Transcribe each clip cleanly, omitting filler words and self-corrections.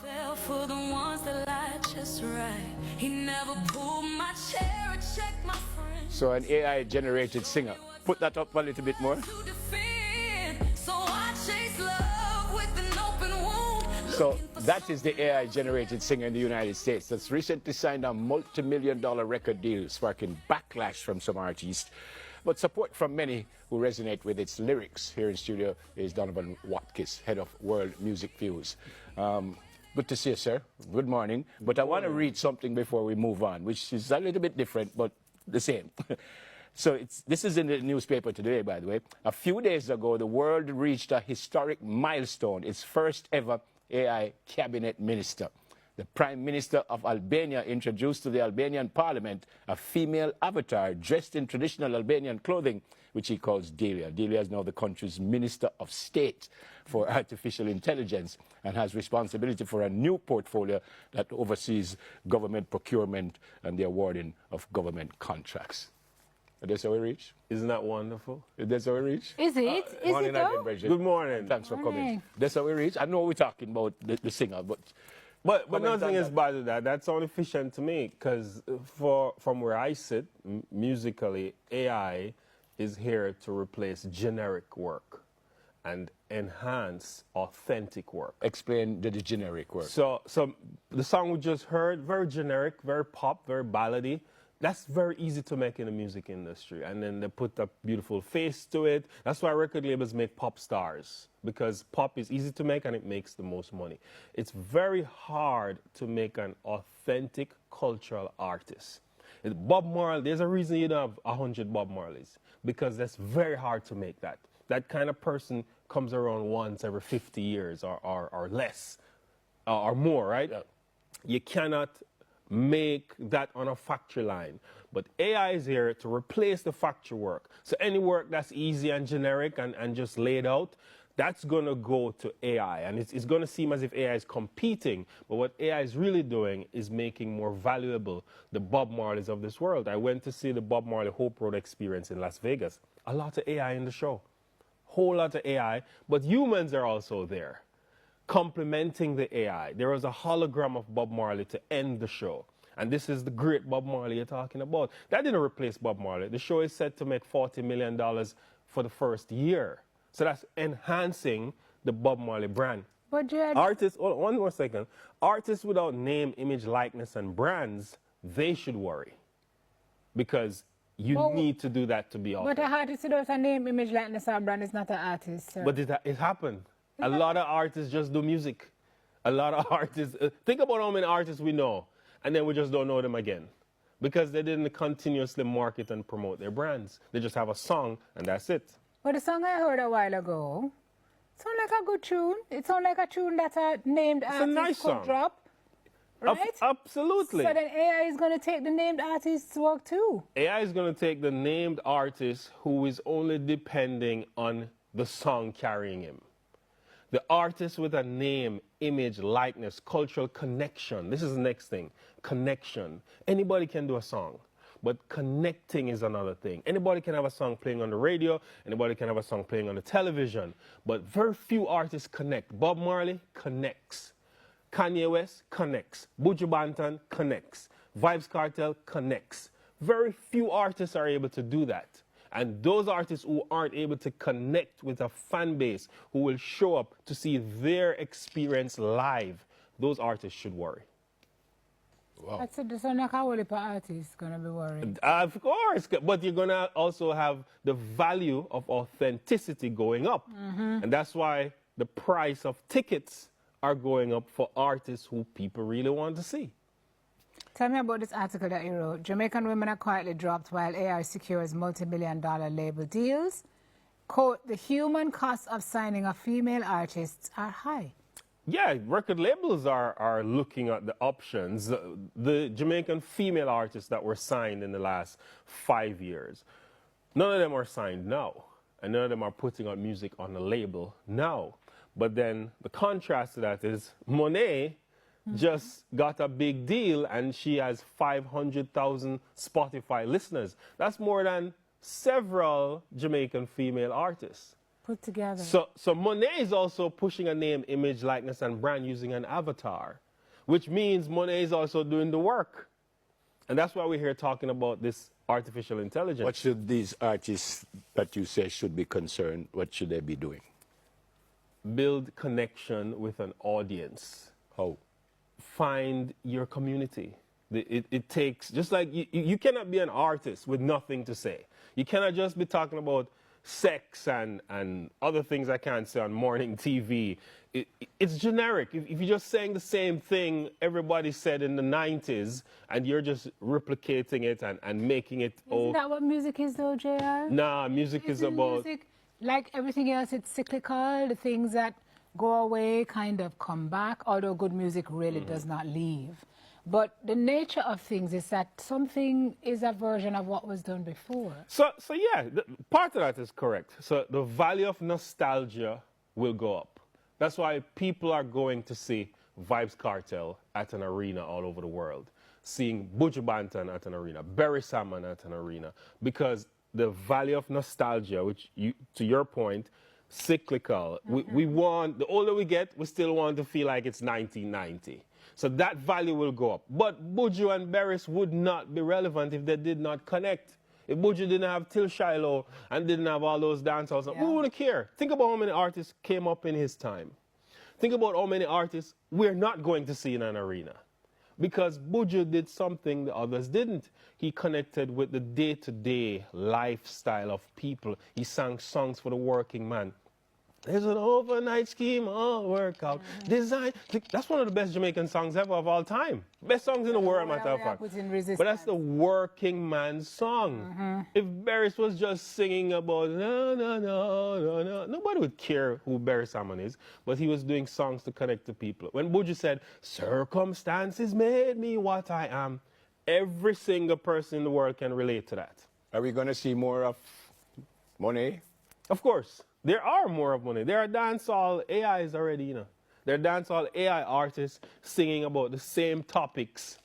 fell for the ones that lied just right. He never pulled my chair or checked my friends. So an AI-generated singer. Put that up a little bit more. So I chase love with an open wound. So that is the AI-generated singer in the United States that's recently signed a multi-million-dollar record deal, sparking backlash from some artists, but support from many who resonate with its lyrics. Here in studio is Donovan Watkins, head of World Music Views. Good to see you, sir. Good morning. But I want to read something before we move on, which is a little bit different, but the same. So this is in the newspaper today, by the way. A few days ago, the world reached a historic milestone, its first ever AI cabinet minister. The Prime Minister of Albania introduced to the Albanian parliament a female avatar dressed in traditional Albanian clothing, which he calls Delia. Delia is now the country's Minister of State for Artificial Intelligence and has responsibility for a new portfolio that oversees government procurement and the awarding of government contracts. That's how we reach. Isn't that wonderful? That's how we reach. Is it? Is it though? Good morning. Thanks for coming. That's how we reach. I know we're talking about the singer, but nothing is bad with that. That's only efficient to me, because from where I sit, musically, AI is here to replace generic work and enhance authentic work. Explain the generic work. So the song we just heard, very generic, very pop, very ballady. That's very easy to make in the music industry. And then they put a beautiful face to it. That's why record labels make pop stars, because pop is easy to make and it makes the most money. It's very hard to make an authentic cultural artist. Bob Marley, there's a reason you don't have 100 Bob Marleys, because that's very hard to make that. That kind of person comes around once every 50 years or less or more, right? Yeah. You cannot make that on a factory line. But AI is here to replace the factory work. So any work that's easy and generic and just laid out, that's going to go to AI. And it's going to seem as if AI is competing. But what AI is really doing is making more valuable the Bob Marleys of this world. I went to see the Bob Marley Hope Road Experience in Las Vegas. A lot of AI in the show. Whole lot of AI. But humans are also there, complementing the AI. There was a hologram of Bob Marley to end the show. And this is the great Bob Marley you're talking about. That didn't replace Bob Marley. The show is set to make $40 million for the first year. So that's enhancing the Bob Marley brand. But artists, hold on, one more second. Artists without name, image, likeness, and brands, they should worry. Because you need to do that to be authentic. But an artist without a name, image, likeness, or brand is not an artist, sir. But it happened. A lot of artists just do music. A lot of artists, think about how many artists we know, and then we just don't know them again. Because they didn't continuously market and promote their brands. They just have a song, and that's it. But the song I heard a while ago, it sounded like a good tune. It sounded like a tune that a named artist could drop. Right? Absolutely. So then AI is going to take the named artist's work too. AI is going to take the named artist who is only depending on the song carrying him. The artist with a name, image, likeness, cultural connection. This is the next thing. Connection. Anybody can do a song, but connecting is another thing. Anybody can have a song playing on the radio. Anybody can have a song playing on the television. But very few artists connect. Bob Marley connects. Kanye West connects. Buju Banton connects. Vybz Kartel connects. Very few artists are able to do that. And those artists who aren't able to connect with a fan base, who will show up to see their experience live, those artists should worry. Wow. That's a whole artist going to be worried. Of course, but you're going to also have the value of authenticity going up. And that's why the price of tickets are going up for artists who people really want to see. Tell me about this article that you wrote. Jamaican women are quietly dropped while AI secures multi-million-dollar label deals. Quote, the human costs of signing a female artist are high. Yeah, record labels are looking at the options. The Jamaican female artists that were signed in the last 5 years, none of them are signed now. And none of them are putting out music on the label now. But then the contrast to that is Monet just got a big deal, and she has 500,000 Spotify listeners. That's more than several Jamaican female artists. put together. So Monet is also pushing a name, image, likeness, and brand using an avatar, which means Monet is also doing the work. And that's why we're here talking about this artificial intelligence. What should these artists that you say should be concerned, what should they be doing? Build connection with an audience. How? Find your community. It takes, just like you cannot be an artist with nothing to say. You cannot just be talking about sex and other things I can't say on morning TV. It's generic. If you're just saying the same thing everybody said in the 90s and you're just replicating it and making it... Isn't that what music is though, JR? Nah, music is about... Music, like everything else, it's cyclical. The things that go away kind of come back, although good music really does not leave. But the nature of things is that something is a version of what was done before. So yeah, part of that is correct. So the value of nostalgia will go up. That's why people are going to see Vybz Kartel at an arena all over the world, seeing Buju Banton at an arena, Barry Salmon at an arena, because the value of nostalgia, which, to your point, cyclical. We want, the older we get, we still want to feel like it's 1990. So that value will go up. But Buju and Barris would not be relevant if they did not connect. If Buju didn't have Till Shiloh and didn't have all those dancehall songs, we wouldn't care. Think about how many artists came up in his time. Think about how many artists we're not going to see in an arena. Because Buju did something the others didn't. He connected with the day-to-day lifestyle of people. He sang songs for the working man. There's an overnight scheme, all workout, design. That's one of the best Jamaican songs ever of all time. Best songs in the world, matter of fact. But that's the working man's song. If Barris was just singing about no, no, no, no, no, nobody would care who Barry Salmon is. But he was doing songs to connect to people. When Buju said, circumstances made me what I am, every single person in the world can relate to that. Are we going to see more of Monet? Of course. There are more of Monet. There are dancehall AIs already, you know. There are dancehall AI artists singing about the same topics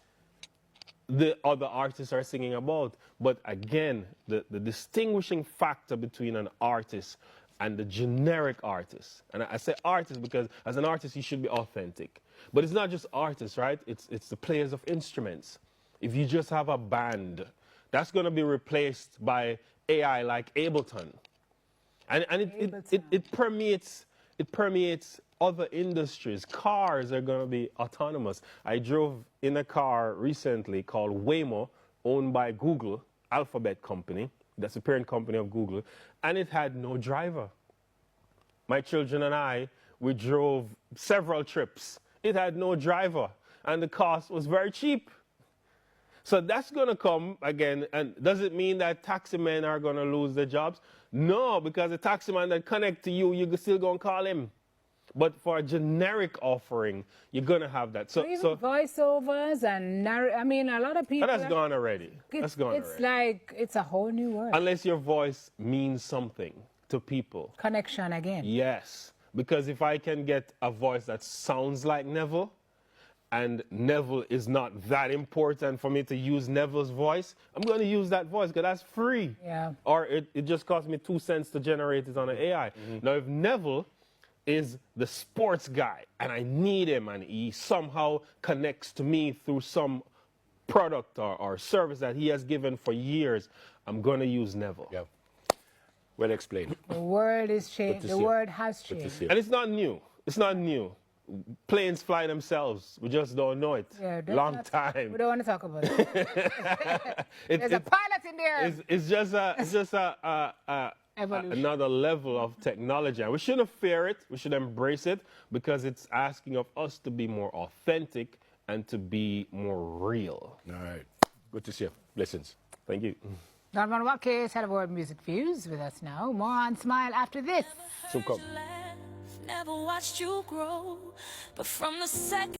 the other artists are singing about. But again, the distinguishing factor between an artist and the generic artist, and I say artist because as an artist you should be authentic. But it's not just artists, right? It's the players of instruments. If you just have a band, that's going to be replaced by AI like Ableton. And it permeates other industries. Cars are going to be autonomous. I drove in a car recently called Waymo, owned by Google, Alphabet company. That's the parent company of Google. And it had no driver. My children and I, we drove several trips. It had no driver. And the cost was very cheap. So that's going to come again. And does it mean that taxi men are going to lose their jobs? No, because the taxi man that connect to you, you're still going to call him. But for a generic offering, you're going to have that. So voiceovers and I mean, a lot of people... That's gone already. That's gone already. It's like, it's a whole new world. Unless your voice means something to people. Connection again. Yes. Because if I can get a voice that sounds like Neville, and Neville is not that important for me to use Neville's voice, I'm going to use that voice because that's free. Yeah. Or it just cost me 2 cents to generate it on an AI. Now, if Neville is the sports guy and I need him and he somehow connects to me through some product or service that he has given for years, I'm going to use Neville. Yeah. Well explained. The world is changed. The world has changed. And it's not new. It's not new. Planes fly themselves. We just don't know it. Yeah, long time. We don't want to talk about it. There's a pilot in there. It's just another level of technology. And we shouldn't fear it. We should embrace it because it's asking of us to be more authentic and to be more real. All right. Good to see you. Blessings. Thank you. Donovan Watkins, Head of World Music Views, with us now. More on Smile after this. So come. Never watched you grow, but from the second